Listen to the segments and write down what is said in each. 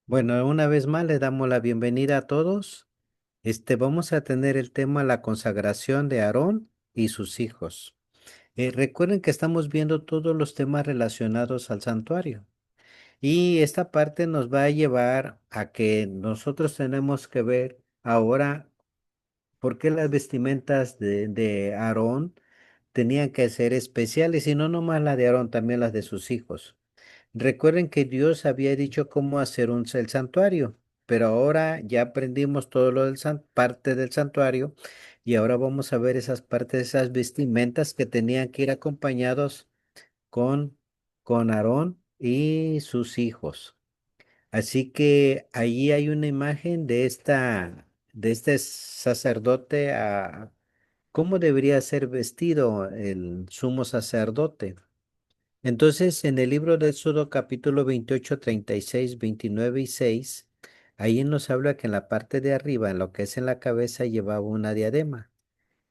Bueno, una vez más le damos la bienvenida a todos. Vamos a tener el tema la consagración de Aarón y sus hijos. Recuerden que estamos viendo todos los temas relacionados al santuario. Y esta parte nos va a llevar a que nosotros tenemos que ver ahora por qué las vestimentas de Aarón tenían que ser especiales y no nomás la de Aarón, también las de sus hijos. Recuerden que Dios había dicho cómo hacer el santuario, pero ahora ya aprendimos todo lo del parte del santuario y ahora vamos a ver esas partes, esas vestimentas que tenían que ir acompañados con, con Aarón y sus hijos. Así que allí hay una imagen de este sacerdote, cómo debería ser vestido el sumo sacerdote. Entonces, en el libro de Éxodo capítulo 28, 36, 29 y 6, ahí nos habla que en la parte de arriba, en lo que es en la cabeza, llevaba una diadema.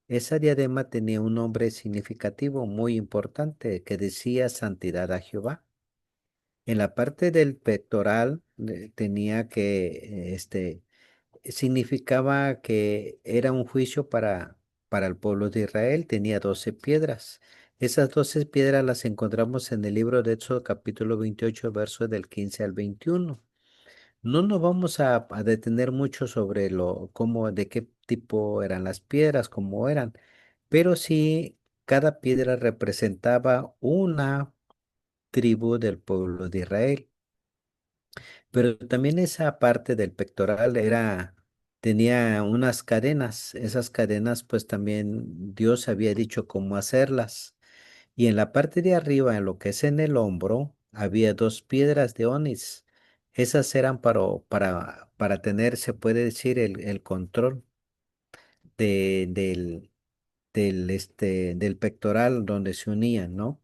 Esa diadema tenía un nombre significativo muy importante que decía Santidad a Jehová. En la parte del pectoral tenía significaba que era un juicio para el pueblo de Israel, tenía 12 piedras. Esas 12 piedras las encontramos en el libro de Éxodo capítulo 28, versos del 15 al 21. No nos vamos a detener mucho sobre de qué tipo eran las piedras, cómo eran, pero sí, cada piedra representaba una tribu del pueblo de Israel. Pero también esa parte del pectoral tenía unas cadenas. Esas cadenas, pues también Dios había dicho cómo hacerlas. Y en la parte de arriba, en lo que es en el hombro, había dos piedras de onix. Esas eran para tener, se puede decir, el control de- del, del pectoral donde se unían, ¿no?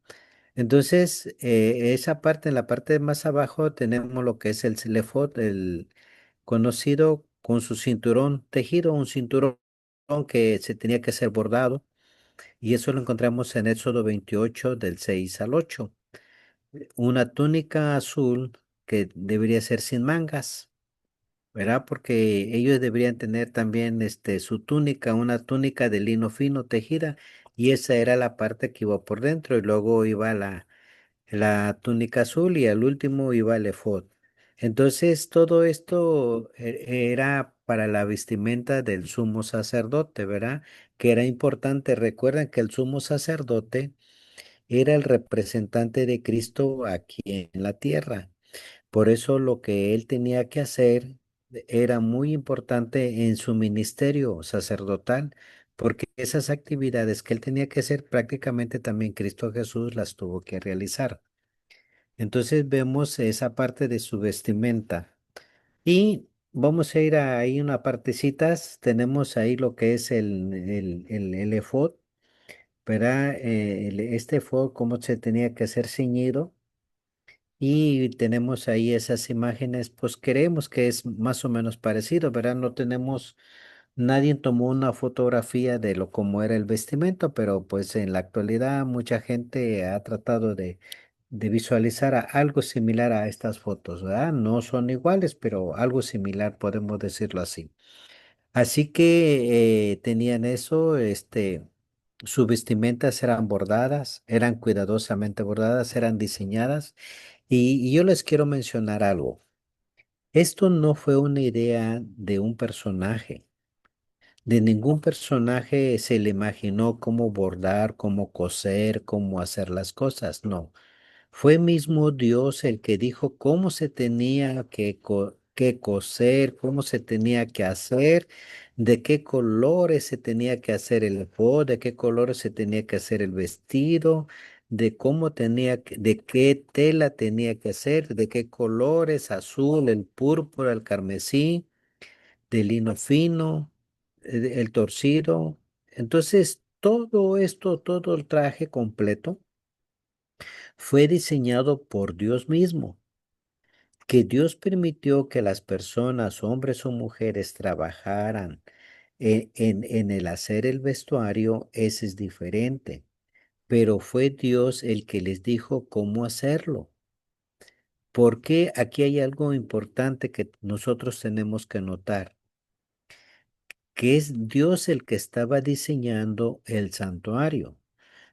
Entonces, esa parte, en la parte más abajo, tenemos lo que es el celefot, el conocido con su cinturón tejido, un cinturón que se tenía que ser bordado, y eso lo encontramos en Éxodo 28, del 6 al 8. Una túnica azul que debería ser sin mangas, ¿verdad? Porque ellos deberían tener también su túnica, una túnica de lino fino tejida, y esa era la parte que iba por dentro, y luego iba la túnica azul y al último iba el efod. Entonces, todo esto era para la vestimenta del sumo sacerdote, ¿verdad? Que era importante. Recuerden que el sumo sacerdote era el representante de Cristo aquí en la tierra. Por eso lo que él tenía que hacer era muy importante en su ministerio sacerdotal, porque esas actividades que él tenía que hacer prácticamente también Cristo Jesús las tuvo que realizar. Entonces vemos esa parte de su vestimenta. Y vamos a ir ahí una partecitas. Tenemos ahí lo que es el efod, ¿verdad? Este efod, cómo se tenía que hacer ceñido. Y tenemos ahí esas imágenes, pues creemos que es más o menos parecido, ¿verdad? No tenemos, nadie tomó una fotografía de lo como era el vestimento, pero pues en la actualidad mucha gente ha tratado de visualizar algo similar a estas fotos, ¿verdad? No son iguales, pero algo similar, podemos decirlo así. Así que tenían eso, sus vestimentas eran bordadas, eran cuidadosamente bordadas, eran diseñadas. Y yo les quiero mencionar algo. Esto no fue una idea de un personaje. De ningún personaje se le imaginó cómo bordar, cómo coser, cómo hacer las cosas. No. Fue mismo Dios el que dijo cómo se tenía que coser, cómo se tenía que hacer, de qué colores se tenía que hacer el efod, de qué colores se tenía que hacer el vestido, de de qué tela tenía que hacer, de qué colores, azul, el púrpura, el carmesí, de lino fino, el torcido. Entonces, todo esto, todo el traje completo fue diseñado por Dios mismo, que Dios permitió que las personas, hombres o mujeres, trabajaran en el hacer el vestuario, ese es diferente, pero fue Dios el que les dijo cómo hacerlo. Porque aquí hay algo importante que nosotros tenemos que notar, que es Dios el que estaba diseñando el santuario.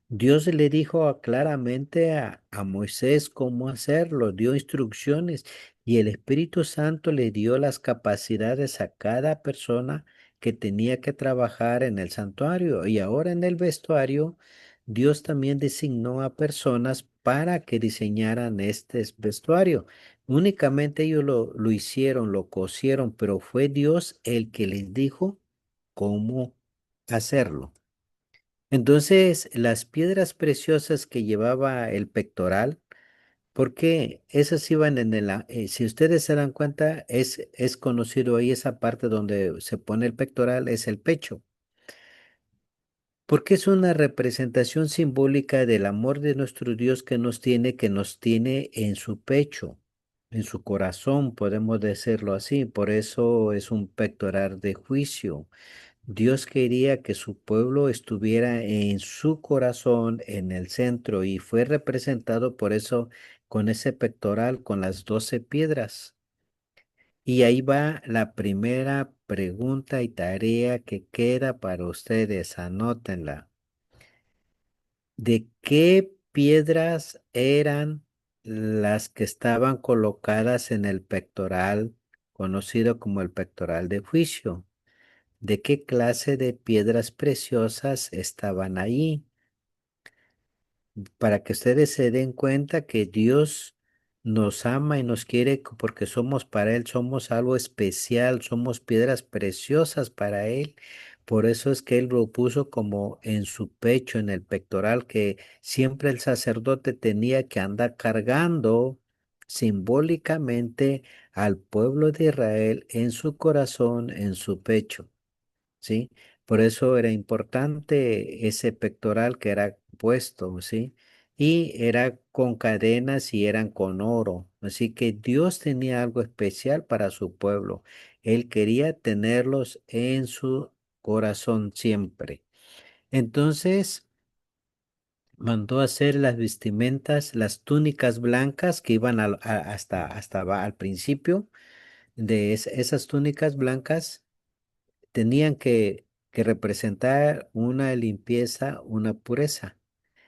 Dios le dijo claramente a Moisés cómo hacerlo, dio instrucciones y el Espíritu Santo le dio las capacidades a cada persona que tenía que trabajar en el santuario. Y ahora en el vestuario, Dios también designó a personas para que diseñaran este vestuario. Únicamente ellos lo hicieron, lo cosieron, pero fue Dios el que les dijo cómo hacerlo. Entonces, las piedras preciosas que llevaba el pectoral, porque esas iban en si ustedes se dan cuenta, es conocido ahí esa parte donde se pone el pectoral, es el pecho, porque es una representación simbólica del amor de nuestro Dios que nos tiene en su pecho, en su corazón, podemos decirlo así. Por eso es un pectoral de juicio. Dios quería que su pueblo estuviera en su corazón, en el centro, y fue representado por eso con ese pectoral, con las 12 piedras. Y ahí va la primera pregunta y tarea que queda para ustedes. Anótenla. ¿De qué piedras eran las que estaban colocadas en el pectoral, conocido como el pectoral de juicio? ¿De qué clase de piedras preciosas estaban ahí? Para que ustedes se den cuenta que Dios nos ama y nos quiere porque somos para Él, somos algo especial, somos piedras preciosas para Él. Por eso es que Él lo puso como en su pecho, en el pectoral, que siempre el sacerdote tenía que andar cargando simbólicamente al pueblo de Israel en su corazón, en su pecho. ¿Sí? Por eso era importante ese pectoral que era puesto, ¿sí? Y era con cadenas y eran con oro. Así que Dios tenía algo especial para su pueblo. Él quería tenerlos en su corazón siempre. Entonces mandó hacer las vestimentas, las túnicas blancas que iban al principio de esas túnicas blancas tenían que representar una limpieza, una pureza.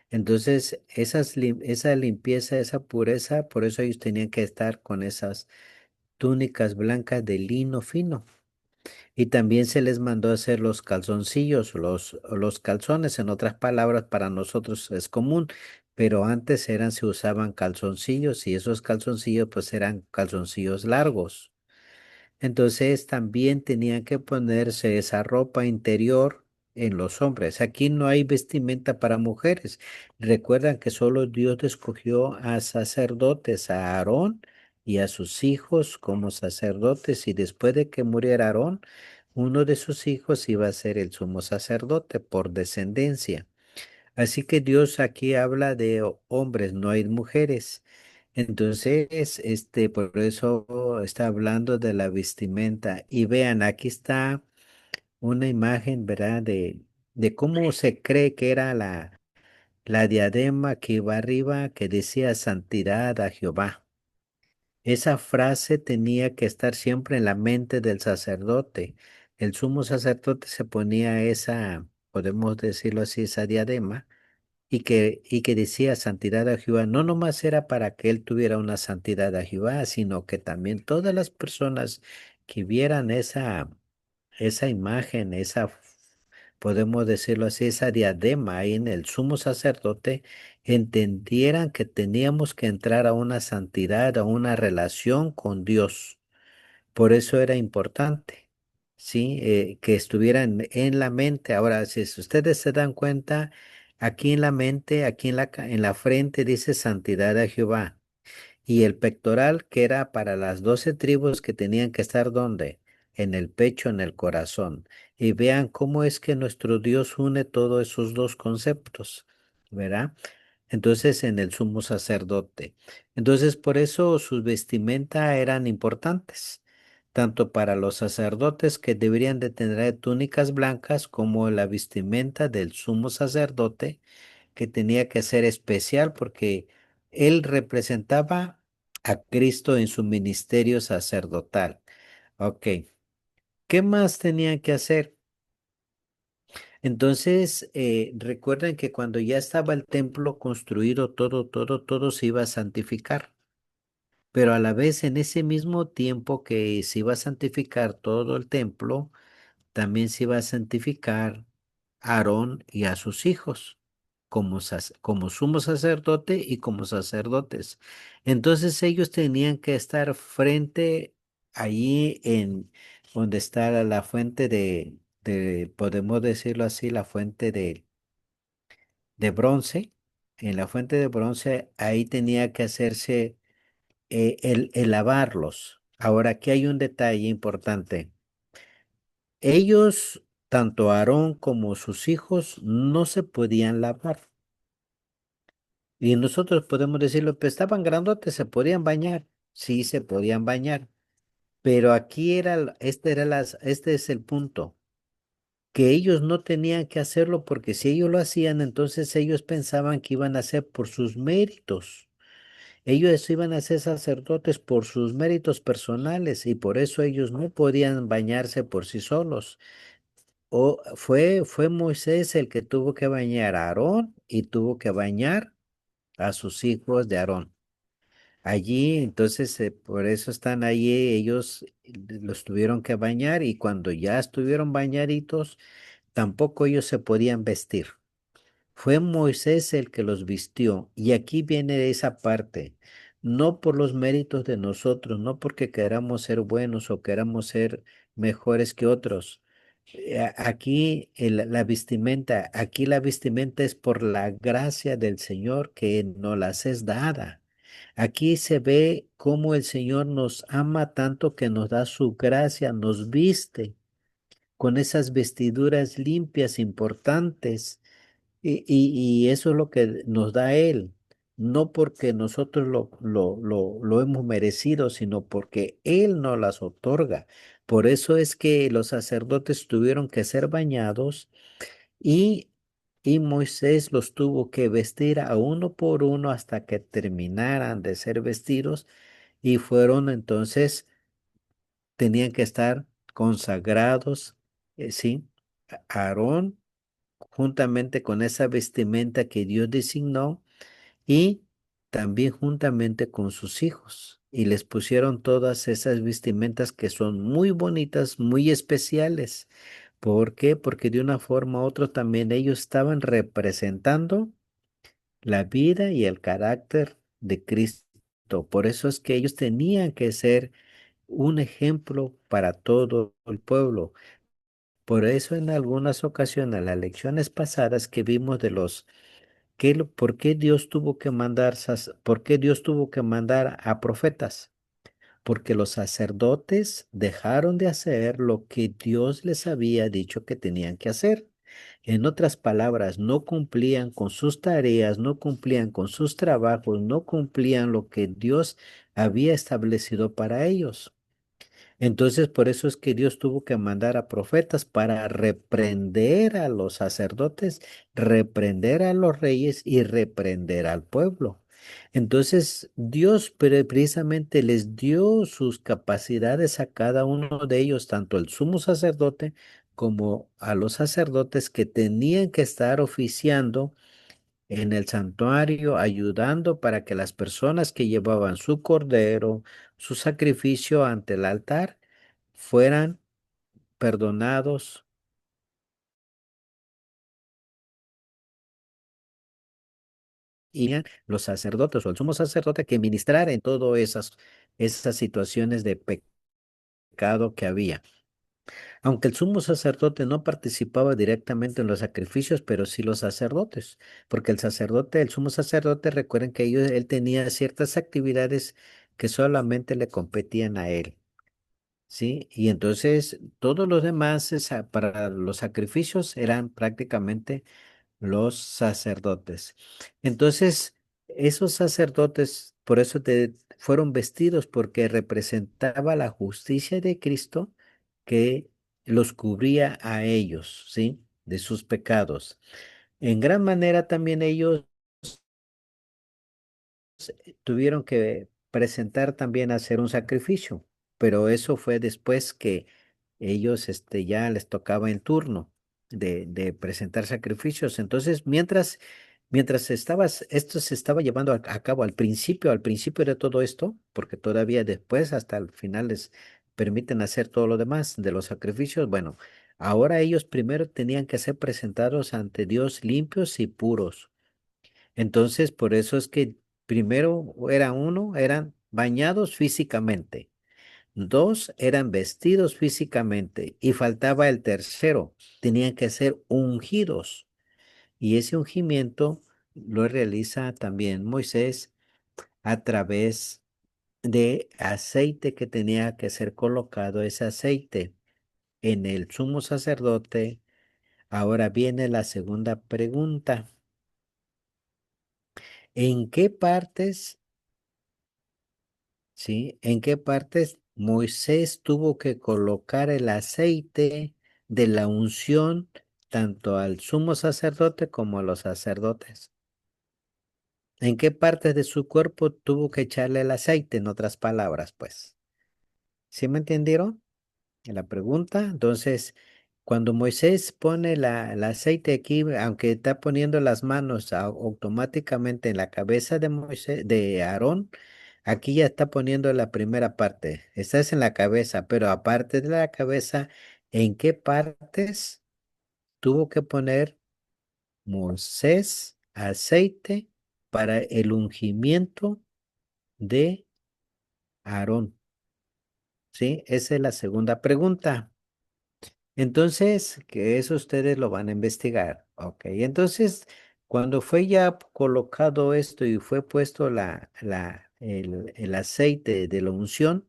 Entonces, esa limpieza, esa pureza, por eso ellos tenían que estar con esas túnicas blancas de lino fino. Y también se les mandó a hacer los calzoncillos, los calzones, en otras palabras, para nosotros es común, pero antes se usaban calzoncillos y esos calzoncillos pues eran calzoncillos largos. Entonces también tenían que ponerse esa ropa interior en los hombres. Aquí no hay vestimenta para mujeres. Recuerdan que solo Dios escogió a sacerdotes, a Aarón y a sus hijos como sacerdotes, y después de que muriera Aarón, uno de sus hijos iba a ser el sumo sacerdote por descendencia. Así que Dios aquí habla de hombres, no hay mujeres. Entonces, por eso está hablando de la vestimenta. Y vean, aquí está una imagen, ¿verdad? De cómo se cree que era la diadema que iba arriba, que decía santidad a Jehová. Esa frase tenía que estar siempre en la mente del sacerdote. El sumo sacerdote se ponía esa, podemos decirlo así, esa diadema y que decía santidad a Jehová, no nomás era para que él tuviera una santidad a Jehová, sino que también todas las personas que vieran esa imagen, podemos decirlo así, esa diadema ahí en el sumo sacerdote, entendieran que teníamos que entrar a una santidad, a una relación con Dios. Por eso era importante, ¿sí? Que estuvieran en la mente. Ahora, si ustedes se dan cuenta, aquí en la mente, aquí en la frente dice santidad a Jehová. Y el pectoral, que era para las 12 tribus que tenían que estar ¿dónde? En el pecho, en el corazón. Y vean cómo es que nuestro Dios une todos esos dos conceptos, ¿verdad? Entonces, en el sumo sacerdote. Entonces, por eso sus vestimenta eran importantes, tanto para los sacerdotes que deberían de tener túnicas blancas, como la vestimenta del sumo sacerdote, que tenía que ser especial porque él representaba a Cristo en su ministerio sacerdotal. Ok, ¿qué más tenían que hacer? Entonces, recuerden que cuando ya estaba el templo construido, todo se iba a santificar. Pero a la vez, en ese mismo tiempo que se iba a santificar todo el templo, también se iba a santificar a Aarón y a sus hijos como sumo sacerdote y como sacerdotes. Entonces ellos tenían que estar frente allí en donde está la fuente podemos decirlo así, la fuente de bronce. En la fuente de bronce ahí tenía que hacerse el lavarlos. Ahora, aquí hay un detalle importante. Ellos, tanto Aarón como sus hijos, no se podían lavar. Y nosotros podemos decirlo, pues estaban grandotes, se podían bañar. Sí, se podían bañar. Pero aquí este es el punto, que ellos no tenían que hacerlo porque si ellos lo hacían, entonces ellos pensaban que iban a hacer por sus méritos. Ellos iban a ser sacerdotes por sus méritos personales y por eso ellos no podían bañarse por sí solos. Fue Moisés el que tuvo que bañar a Aarón y tuvo que bañar a sus hijos de Aarón. Allí, entonces, por eso están allí, ellos los tuvieron que bañar y cuando ya estuvieron bañaditos, tampoco ellos se podían vestir. Fue Moisés el que los vistió. Y aquí viene esa parte. No por los méritos de nosotros, no porque queramos ser buenos o queramos ser mejores que otros. Aquí aquí la vestimenta es por la gracia del Señor que nos las es dada. Aquí se ve cómo el Señor nos ama tanto que nos da su gracia, nos viste con esas vestiduras limpias, importantes y eso es lo que nos da Él, no porque nosotros lo hemos merecido, sino porque Él nos las otorga. Por eso es que los sacerdotes tuvieron que ser bañados y, y Moisés los tuvo que vestir a uno por uno hasta que terminaran de ser vestidos y fueron tenían que estar consagrados, ¿sí? Aarón juntamente con esa vestimenta que Dios designó y también juntamente con sus hijos. Y les pusieron todas esas vestimentas que son muy bonitas, muy especiales. ¿Por qué? Porque de una forma u otra también ellos estaban representando la vida y el carácter de Cristo. Por eso es que ellos tenían que ser un ejemplo para todo el pueblo. Por eso en algunas ocasiones, las lecciones pasadas que vimos de por qué Dios tuvo que por qué Dios tuvo que mandar a profetas, porque los sacerdotes dejaron de hacer lo que Dios les había dicho que tenían que hacer. En otras palabras, no cumplían con sus tareas, no cumplían con sus trabajos, no cumplían lo que Dios había establecido para ellos. Entonces, por eso es que Dios tuvo que mandar a profetas para reprender a los sacerdotes, reprender a los reyes y reprender al pueblo. Entonces, Dios precisamente les dio sus capacidades a cada uno de ellos, tanto el sumo sacerdote como a los sacerdotes que tenían que estar oficiando en el santuario, ayudando para que las personas que llevaban su cordero, su sacrificio ante el altar, fueran perdonados y los sacerdotes o el sumo sacerdote que ministrara en todas esas situaciones de pecado que había. Aunque el sumo sacerdote no participaba directamente en los sacrificios, pero sí los sacerdotes, porque el sumo sacerdote, recuerden que él tenía ciertas actividades que solamente le competían a él. ¿Sí? Y entonces todos los demás para los sacrificios eran prácticamente los sacerdotes. Entonces, esos sacerdotes, por eso fueron vestidos, porque representaba la justicia de Cristo que los cubría a ellos, ¿sí? De sus pecados. En gran manera también ellos tuvieron que presentar también a hacer un sacrificio, pero eso fue después que ellos ya les tocaba el turno de presentar sacrificios. Entonces, mientras esto se estaba llevando a cabo al principio de todo esto, porque todavía después, hasta el final, les permiten hacer todo lo demás de los sacrificios. Bueno, ahora ellos primero tenían que ser presentados ante Dios limpios y puros. Entonces, por eso es que primero eran bañados físicamente. Dos, eran vestidos físicamente. Y faltaba el tercero, tenían que ser ungidos. Y ese ungimiento lo realiza también Moisés a través de aceite que tenía que ser colocado, ese aceite en el sumo sacerdote. Ahora viene la segunda pregunta. ¿En qué partes, sí, en qué partes Moisés tuvo que colocar el aceite de la unción tanto al sumo sacerdote como a los sacerdotes? ¿En qué partes de su cuerpo tuvo que echarle el aceite? En otras palabras, pues. ¿Sí me entendieron? La pregunta. Entonces, cuando Moisés pone el aceite aquí, aunque está poniendo las manos automáticamente en la cabeza de Moisés, de Aarón, aquí ya está poniendo la primera parte. Esta es en la cabeza, pero aparte de la cabeza, ¿en qué partes tuvo que poner Moisés aceite para el ungimiento de Aarón? ¿Sí? Esa es la segunda pregunta. Entonces, que eso ustedes lo van a investigar. Ok, entonces, cuando fue ya colocado esto y fue puesto el aceite de la unción,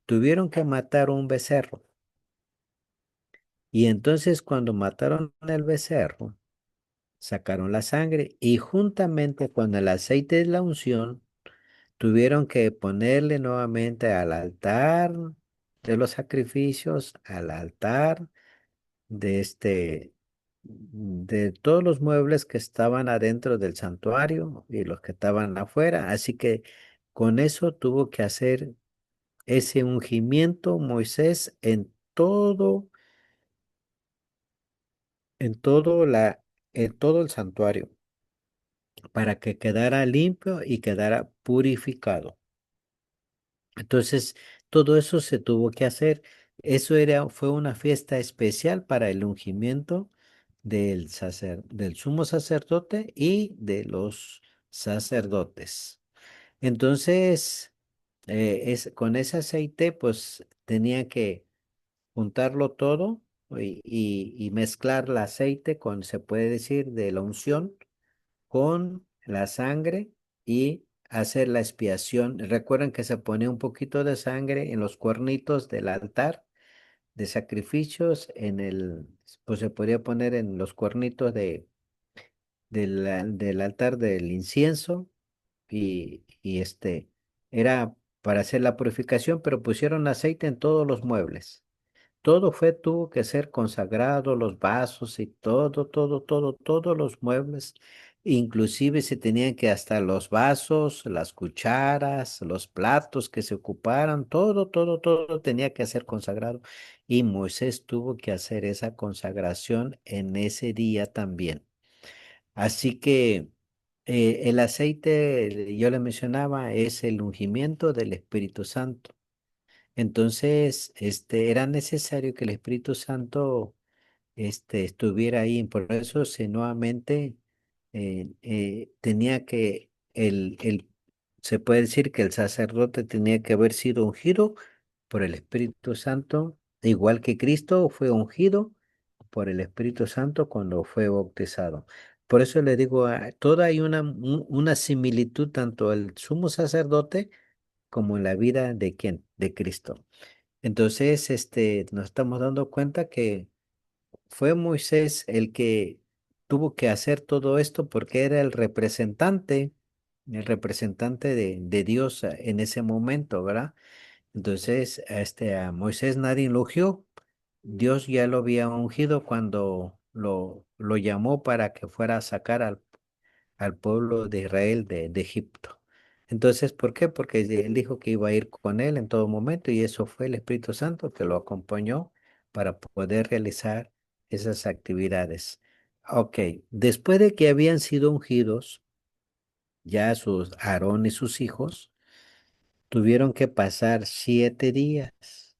tuvieron que matar un becerro. Y entonces, cuando mataron el becerro, sacaron la sangre y juntamente con el aceite de la unción, tuvieron que ponerle nuevamente al altar de los sacrificios, al altar de todos los muebles que estaban adentro del santuario y los que estaban afuera. Así que con eso tuvo que hacer ese ungimiento Moisés en todo el santuario, para que quedara limpio y quedara purificado. Entonces, todo eso se tuvo que hacer. Fue una fiesta especial para el ungimiento del sumo sacerdote y de los sacerdotes. Entonces, con ese aceite, pues tenía que juntarlo todo y mezclar el aceite con, se puede decir, de la unción con la sangre y hacer la expiación. Recuerden que se pone un poquito de sangre en los cuernitos del altar de sacrificios, pues se podría poner en los cuernitos del altar del incienso y era para hacer la purificación, pero pusieron aceite en todos los muebles. Tuvo que ser consagrado, los vasos y todos los muebles, inclusive se tenían que hasta los vasos, las cucharas, los platos que se ocuparan, todo tenía que ser consagrado. Y Moisés tuvo que hacer esa consagración en ese día también. Así que el aceite, yo le mencionaba, es el ungimiento del Espíritu Santo. Entonces, era necesario que el Espíritu Santo, estuviera ahí. Por eso, nuevamente, tenía que, se puede decir que el sacerdote tenía que haber sido ungido por el Espíritu Santo, igual que Cristo fue ungido por el Espíritu Santo cuando fue bautizado. Por eso le digo, toda hay una similitud tanto el sumo sacerdote como en la vida de quién, de Cristo. Entonces, nos estamos dando cuenta que fue Moisés el que tuvo que hacer todo esto porque era el representante de Dios en ese momento, ¿verdad? Entonces, a Moisés nadie lo ungió. Dios ya lo había ungido cuando lo llamó para que fuera a sacar al pueblo de Israel de Egipto. Entonces, ¿por qué? Porque él dijo que iba a ir con él en todo momento y eso fue el Espíritu Santo que lo acompañó para poder realizar esas actividades. Ok, después de que habían sido ungidos, ya sus Aarón y sus hijos tuvieron que pasar 7 días.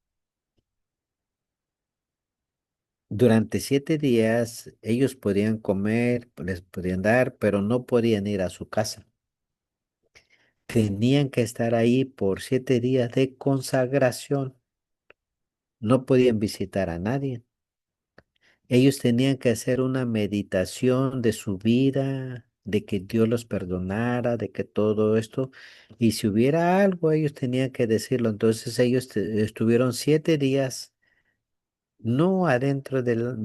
Durante 7 días ellos podían comer, les podían dar, pero no podían ir a su casa. Tenían que estar ahí por 7 días de consagración. No podían visitar a nadie. Ellos tenían que hacer una meditación de su vida, de que Dios los perdonara, de que todo esto, y si hubiera algo, ellos tenían que decirlo. Entonces ellos estuvieron 7 días, no adentro del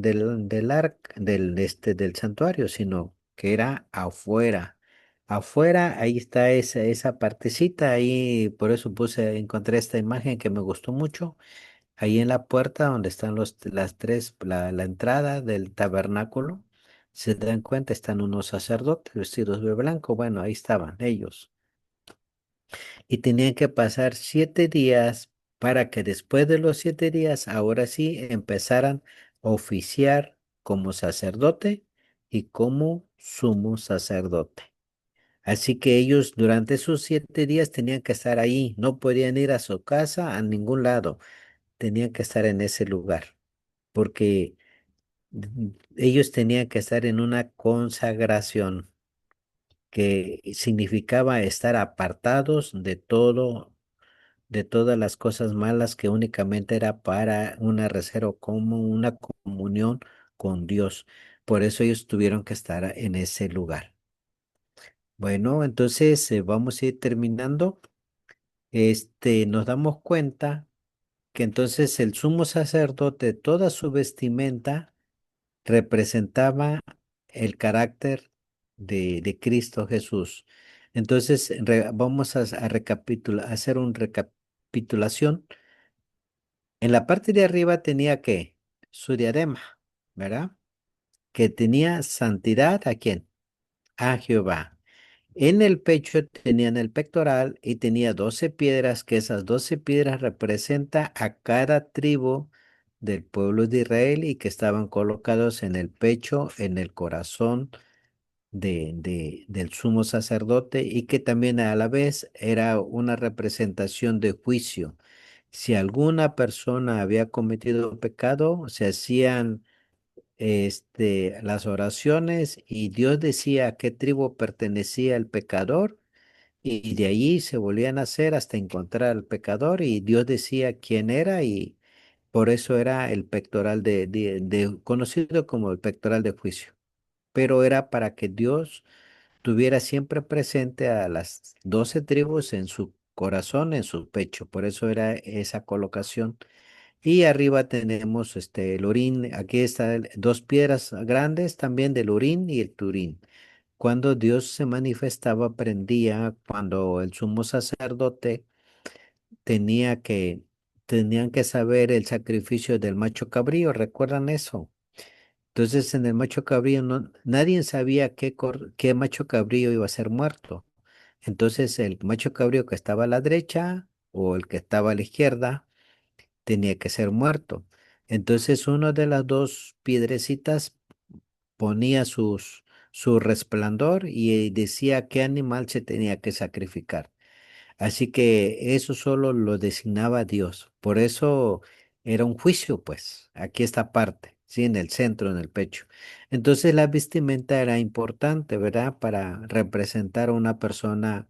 santuario, sino que era afuera. Afuera, ahí está esa partecita, ahí por eso encontré esta imagen que me gustó mucho. Ahí en la puerta donde están las tres, la entrada del tabernáculo, se dan cuenta, están unos sacerdotes vestidos de blanco. Bueno, ahí estaban ellos. Y tenían que pasar 7 días para que después de los 7 días, ahora sí, empezaran a oficiar como sacerdote y como sumo sacerdote. Así que ellos durante esos 7 días tenían que estar ahí, no podían ir a su casa a ningún lado, tenían que estar en ese lugar porque ellos tenían que estar en una consagración que significaba estar apartados de todo, de todas las cosas malas que únicamente era para una reserva como una comunión con Dios. Por eso ellos tuvieron que estar en ese lugar. Bueno, entonces vamos a ir terminando. Nos damos cuenta que entonces el sumo sacerdote, toda su vestimenta, representaba el carácter de Cristo Jesús. Entonces, vamos a hacer una recapitulación. En la parte de arriba tenía que su diadema, ¿verdad? Que tenía santidad a quién? A Jehová. En el pecho tenían el pectoral y tenía 12 piedras, que esas 12 piedras representa a cada tribu del pueblo de Israel y que estaban colocados en el pecho, en el corazón del sumo sacerdote y que también a la vez era una representación de juicio. Si alguna persona había cometido pecado, se hacían las oraciones y Dios decía a qué tribu pertenecía el pecador y de allí se volvían a hacer hasta encontrar al pecador y Dios decía quién era y por eso era el pectoral conocido como el pectoral de juicio. Pero era para que Dios tuviera siempre presente a las 12 tribus en su corazón, en su pecho. Por eso era esa colocación. Y arriba tenemos el Urín. Aquí están dos piedras grandes también del Urín y el Turín. Cuando Dios se manifestaba, prendía cuando el sumo sacerdote tenía que, tenían que saber el sacrificio del macho cabrío. ¿Recuerdan eso? Entonces en el macho cabrío nadie sabía qué macho cabrío iba a ser muerto. Entonces el macho cabrío que estaba a la derecha o el que estaba a la izquierda tenía que ser muerto. Entonces uno de las dos piedrecitas ponía su resplandor y decía qué animal se tenía que sacrificar. Así que eso solo lo designaba Dios. Por eso era un juicio, pues, aquí esta parte, sí, en el centro, en el pecho. Entonces la vestimenta era importante, ¿verdad? Para representar a una persona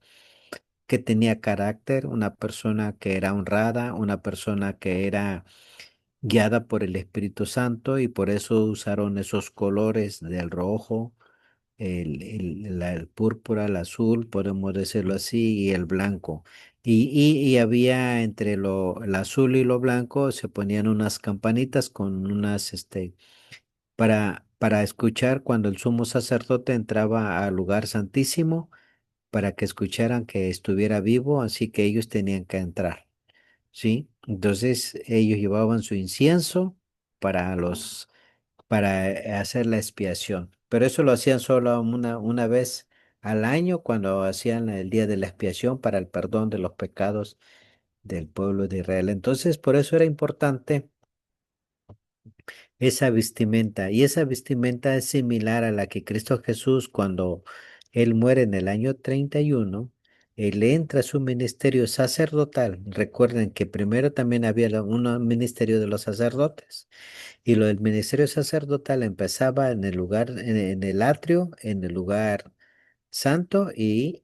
que tenía carácter, una persona que era honrada, una persona que era guiada por el Espíritu Santo y por eso usaron esos colores del rojo, el púrpura, el azul, podemos decirlo así, y el blanco. Y había entre el azul y lo blanco se ponían unas campanitas con para escuchar cuando el sumo sacerdote entraba al lugar santísimo, para que escucharan que estuviera vivo, así que ellos tenían que entrar. ¿Sí? Entonces ellos llevaban su incienso para hacer la expiación, pero eso lo hacían solo una vez al año cuando hacían el día de la expiación para el perdón de los pecados del pueblo de Israel. Entonces, por eso era importante esa vestimenta. Y esa vestimenta es similar a la que Cristo Jesús, cuando Él muere en el año 31, Él entra a su ministerio sacerdotal. Recuerden que primero también había un ministerio de los sacerdotes. Y lo del ministerio sacerdotal empezaba en el lugar, en el atrio, en el lugar santo y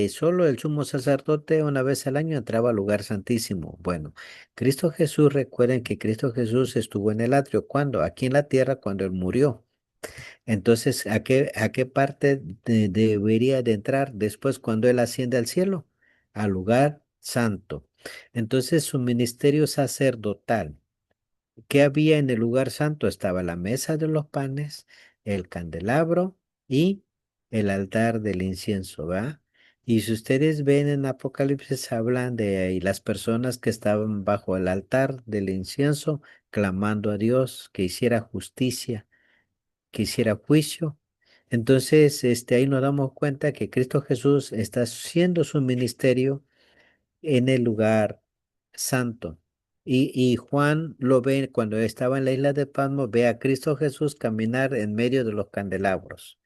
solo el sumo sacerdote una vez al año entraba al lugar santísimo. Bueno, Cristo Jesús, recuerden que Cristo Jesús estuvo en el atrio. ¿Cuándo? Aquí en la tierra cuando Él murió. Entonces, a qué parte debería de entrar después cuando Él asciende al cielo? Al lugar santo. Entonces, su ministerio sacerdotal. ¿Qué había en el lugar santo? Estaba la mesa de los panes, el candelabro y el altar del incienso, ¿va? Y si ustedes ven en Apocalipsis, hablan de ahí las personas que estaban bajo el altar del incienso, clamando a Dios que hiciera justicia, que hiciera juicio. Entonces, ahí nos damos cuenta que Cristo Jesús está haciendo su ministerio en el lugar santo. Y Juan lo ve cuando estaba en la isla de Patmos, ve a Cristo Jesús caminar en medio de los candelabros.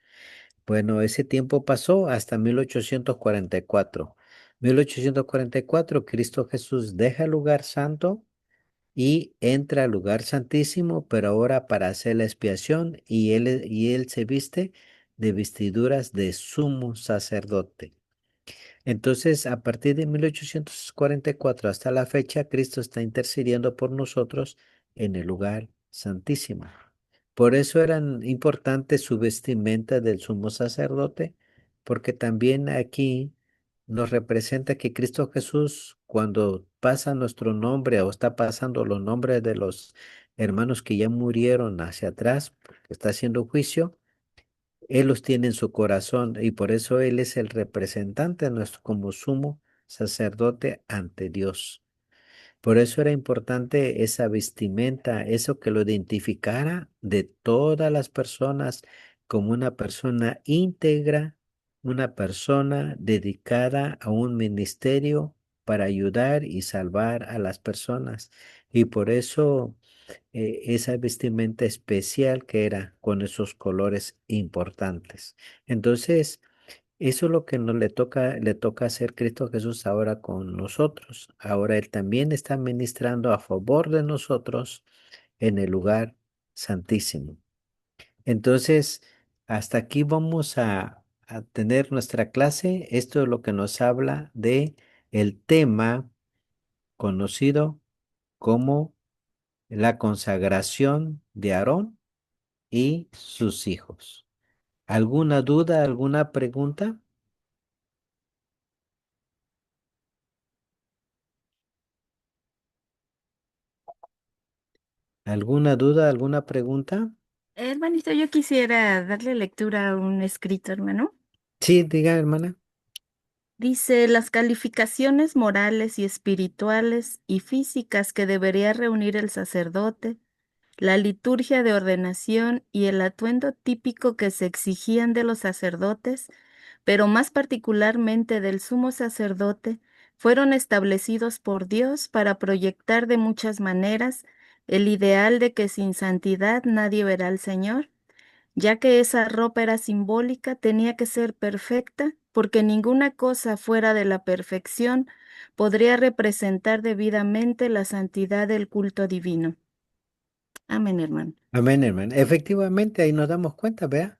Bueno, ese tiempo pasó hasta 1844. 1844, Cristo Jesús deja el lugar santo y entra al lugar santísimo, pero ahora para hacer la expiación y él se viste de vestiduras de sumo sacerdote. Entonces, a partir de 1844 hasta la fecha, Cristo está intercediendo por nosotros en el lugar santísimo. Por eso eran importantes su vestimenta del sumo sacerdote, porque también aquí nos representa que Cristo Jesús, cuando pasa nuestro nombre o está pasando los nombres de los hermanos que ya murieron hacia atrás, porque está haciendo juicio, él los tiene en su corazón y por eso Él es el representante nuestro como sumo sacerdote ante Dios. Por eso era importante esa vestimenta, eso que lo identificara de todas las personas como una persona íntegra, una persona dedicada a un ministerio para ayudar y salvar a las personas. Y por eso esa vestimenta especial que era con esos colores importantes. Entonces, eso es lo que nos le toca hacer Cristo Jesús ahora con nosotros. Ahora Él también está ministrando a favor de nosotros en el lugar santísimo. Entonces, hasta aquí vamos a tener nuestra clase. Esto es lo que nos habla de el tema conocido como la consagración de Aarón y sus hijos. ¿Alguna duda, alguna pregunta? ¿Alguna duda, alguna pregunta? Hermanito, yo quisiera darle lectura a un escrito, hermano. Sí, diga, hermana. Dice, las calificaciones morales y espirituales y físicas que debería reunir el sacerdote, la liturgia de ordenación y el atuendo típico que se exigían de los sacerdotes, pero más particularmente del sumo sacerdote, fueron establecidos por Dios para proyectar de muchas maneras el ideal de que sin santidad nadie verá al Señor, ya que esa ropa era simbólica, tenía que ser perfecta, porque ninguna cosa fuera de la perfección podría representar debidamente la santidad del culto divino. Amén, hermano. Amén, hermana. Efectivamente, ahí nos damos cuenta, vea.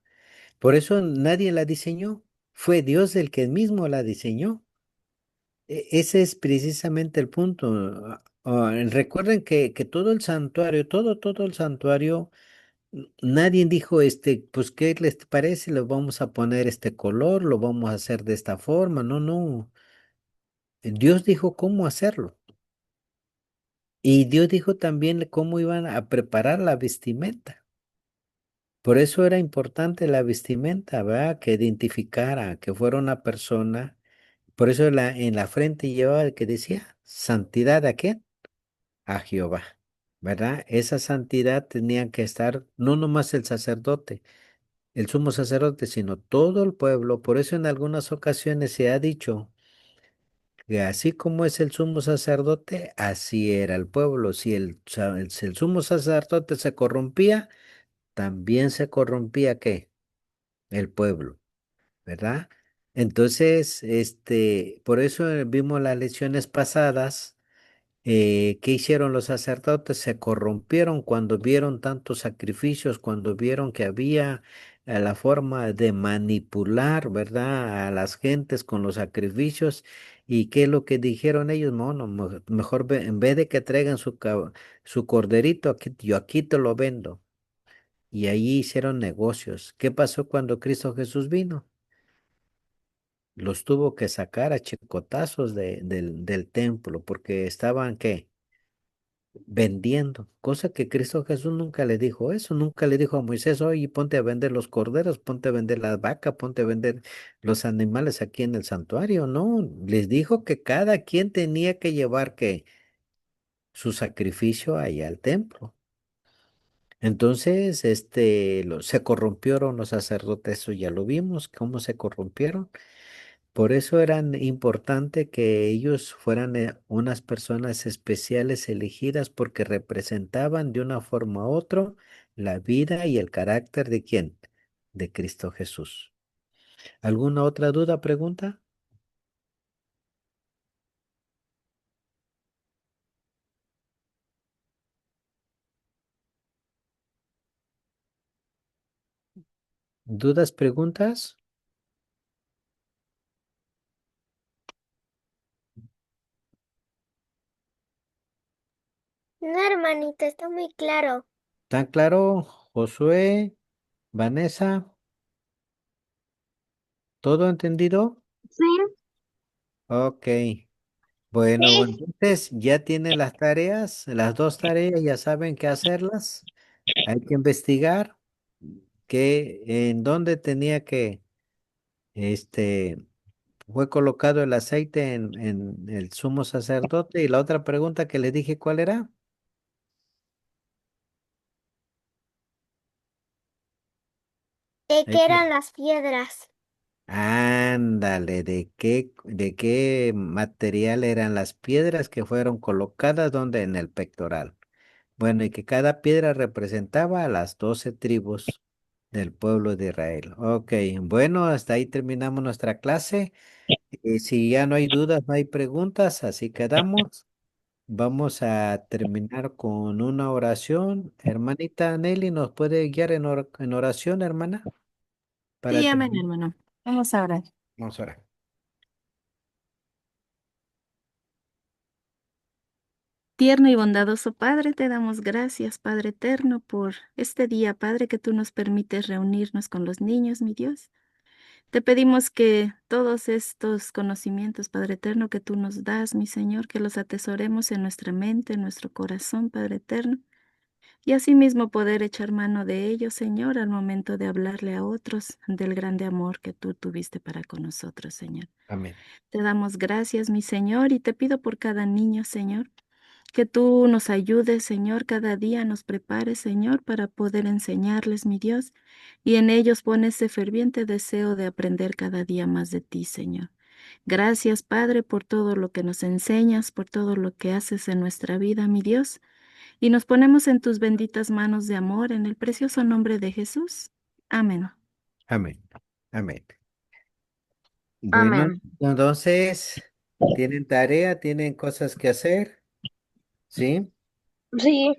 Por eso nadie la diseñó. Fue Dios el que mismo la diseñó. Ese es precisamente el punto. Recuerden que todo el santuario, todo el santuario, nadie dijo, pues, ¿qué les parece? Le vamos a poner este color, lo vamos a hacer de esta forma. No, no. Dios dijo cómo hacerlo. Y Dios dijo también cómo iban a preparar la vestimenta. Por eso era importante la vestimenta, ¿verdad? Que identificara que fuera una persona. Por eso en la frente llevaba el que decía, ¿santidad a qué? A Jehová, ¿verdad? Esa santidad tenía que estar, no nomás el sacerdote. el sumo sacerdote, sino todo el pueblo. Por eso en algunas ocasiones se ha dicho que así como es el sumo sacerdote, así era el pueblo. Si el sumo sacerdote se corrompía, también se corrompía ¿qué? El pueblo, ¿verdad? Entonces, por eso vimos las lecciones pasadas. ¿Qué hicieron los sacerdotes? Se corrompieron cuando vieron tantos sacrificios, cuando vieron que había la forma de manipular, ¿verdad? A las gentes con los sacrificios. ¿Y qué es lo que dijeron ellos? No, no, mejor en vez de que traigan su corderito, yo aquí te lo vendo. Y ahí hicieron negocios. ¿Qué pasó cuando Cristo Jesús vino? Los tuvo que sacar a chicotazos del templo porque estaban, ¿qué? Vendiendo, cosa que Cristo Jesús nunca le dijo eso, nunca le dijo a Moisés, oye, ponte a vender los corderos, ponte a vender las vacas, ponte a vender los animales aquí en el santuario, no, les dijo que cada quien tenía que llevar que su sacrificio allá al templo. Entonces, se corrompieron los sacerdotes, eso ya lo vimos, cómo se corrompieron. Por eso eran importante que ellos fueran unas personas especiales elegidas porque representaban de una forma u otra la vida y el carácter de quién? De Cristo Jesús. ¿Alguna otra duda, pregunta? ¿Dudas, preguntas? No, hermanito, está muy claro. ¿Tan claro? Josué, Vanessa, ¿todo entendido? Sí. Ok. Bueno, Sí. entonces ya tienen las tareas, las dos tareas, ya saben qué hacerlas. Hay que investigar en dónde tenía este, fue colocado el aceite en el sumo sacerdote. Y la otra pregunta que le dije, ¿cuál era? ¿De Ahí qué te- eran las piedras? Ándale, ¿de qué material eran las piedras que fueron colocadas donde en el pectoral? Bueno, y que cada piedra representaba a las 12 tribus del pueblo de Israel. Ok, bueno, hasta ahí terminamos nuestra clase. Y si ya no hay dudas, no hay preguntas, así quedamos. Vamos a terminar con una oración. Hermanita Nelly, ¿nos puede guiar en oración, hermana? Para Sí, amén, terminar. hermano. Vamos a orar. Vamos a orar. Tierno y bondadoso Padre, te damos gracias, Padre eterno, por este día, Padre, que tú nos permites reunirnos con los niños, mi Dios. Te pedimos que todos estos conocimientos, Padre eterno, que tú nos das, mi Señor, que los atesoremos en nuestra mente, en nuestro corazón, Padre eterno, y asimismo poder echar mano de ellos, Señor, al momento de hablarle a otros del grande amor que tú tuviste para con nosotros, Señor. Amén. Te damos gracias, mi Señor, y te pido por cada niño, Señor, que tú nos ayudes, Señor, cada día nos prepares, Señor, para poder enseñarles, mi Dios, y en ellos pon ese ferviente deseo de aprender cada día más de ti, Señor. Gracias, Padre, por todo lo que nos enseñas, por todo lo que haces en nuestra vida, mi Dios, y nos ponemos en tus benditas manos de amor, en el precioso nombre de Jesús. Amén. Amén. Amén. Bueno, Amén. entonces, ¿tienen tarea? ¿Tienen cosas que hacer? ¿Sí? Sí.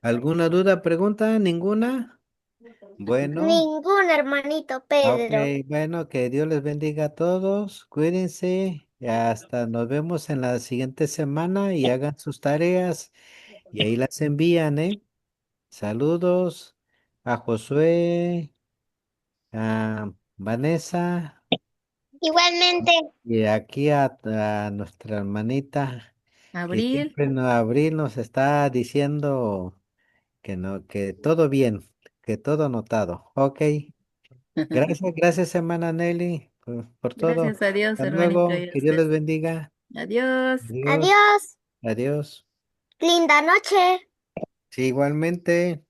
¿Alguna duda, pregunta? ¿Ninguna? Bueno. Ningún hermanito Ok, Pedro. bueno, que Dios les bendiga a todos. Cuídense. Y hasta nos vemos en la siguiente semana y hagan sus tareas y ahí las envían, ¿eh? Saludos a Josué, a Vanessa Igualmente. y aquí a nuestra hermanita que Abril. siempre en abril nos está diciendo que no, que todo bien, que todo anotado. Ok, Gracias, hermana Nelly, por todo. Gracias a Dios, Hasta hermanito, luego. y a Que Dios usted. les bendiga. Adiós. Adiós. Adiós. Adiós. Linda noche. Sí, igualmente.